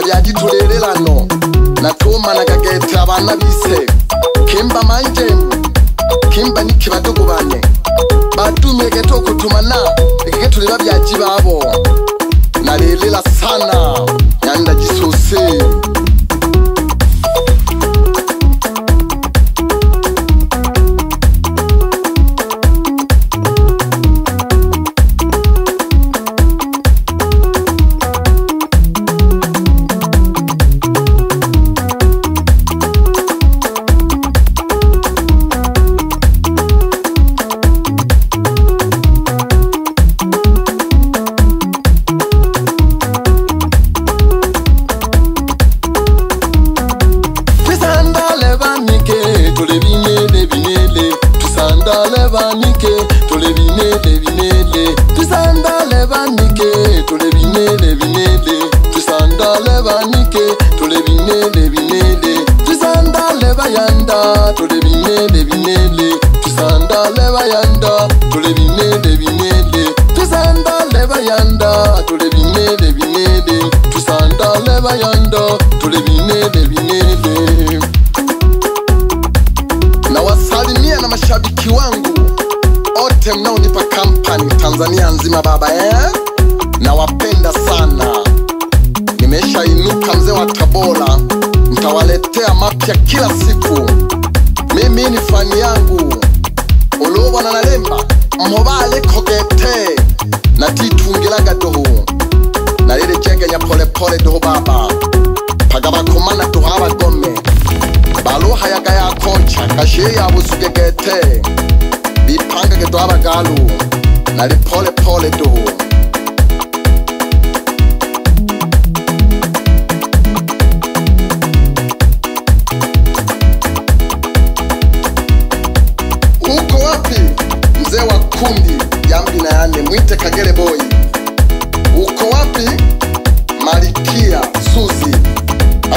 byagitulelelano natuma nakageta abana bise kimba manje kimba niki badugu bane batumye geto kutumana ikigituleba byaji babo nalelela sana yanda gisose na wasalimia na mashabiki wangu ote mnaonipa kampani Tanzania nzima baba na wapenda sana. Nimeshainuka mzee wa Tabora, nitawaletea mapya kila siku. Mimi ni fani yangu Olowa na nalemba mobale kogete na titungilaga doho na lile jenge nya pole pole doho baba pagaba komana tuhaba gome baloha yaga ya koncha kashe ya busugegete bipanga geto abagalu na li pole pole doho uko wapi mzee wa kundi yambi na yane mwite Kagere boy? Uko wapi Malikia Suzi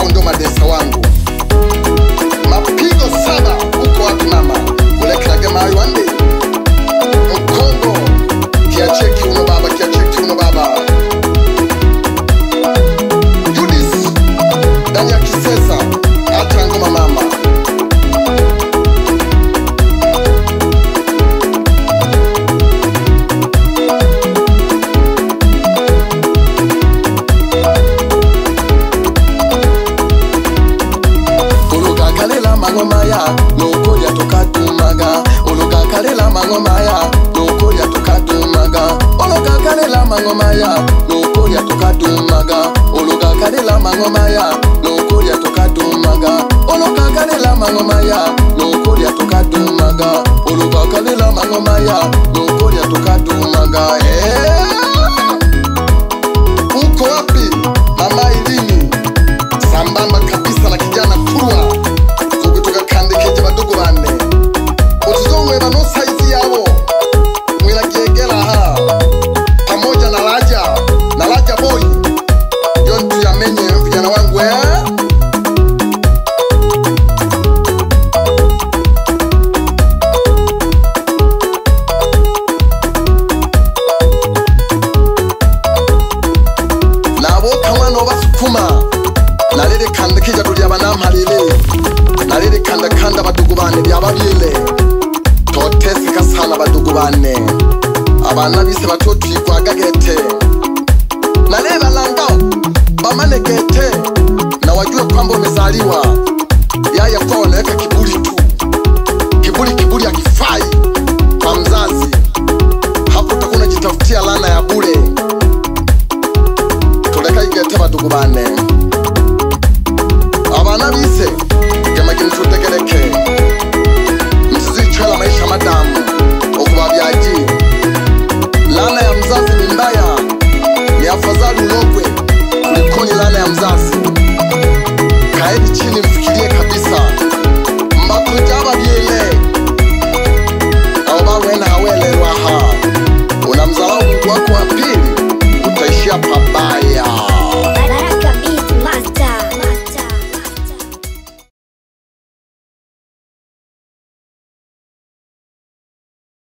au ndo madesa wangu mapigo saba? Uko wapi mama ulekage mai wande Mkongo kiacheki uno baba kiacheki uno baba Judis ndani ya Kisesa hata ngoma mama maya noko ya tokatumaga ologa kalela mangomaya noko ya tokatumaga ologa kalela mangomaya noko ya tokatumaga ologa kalela mangomaya noko ya tokatumaga ologa kalela mangomaya noko ya tokatumaga ologa kalela mangomaya noko ya tokatumaga uko wapi mama Ilini sambamba kabisa na kijana Kurwa utizongwe bano saizi yabo mwila kiegela ha pamoja na Raja boy yontu ya menye vijana wangu nabo kamano basukuma nalele kanda kija dulia banamhalile nalele kanda kanda badugu bane byababile totesika sana badugu bane abana bise batoti kwa gagete naleba langao bamanegete na wajue kwamba umezaliwa yaya kwa wanaweka kiburi tu kiburi hakifai kwa mzazi hapo utakuna jitafutia lana ya bure tuleka igete badugu bane abana bise gemagini tutegeleke msizichwela maisha madamu okubabyaji lana ya mzazi ni mbaya ni afadhali ulogwe kulikoni lana ya mzazi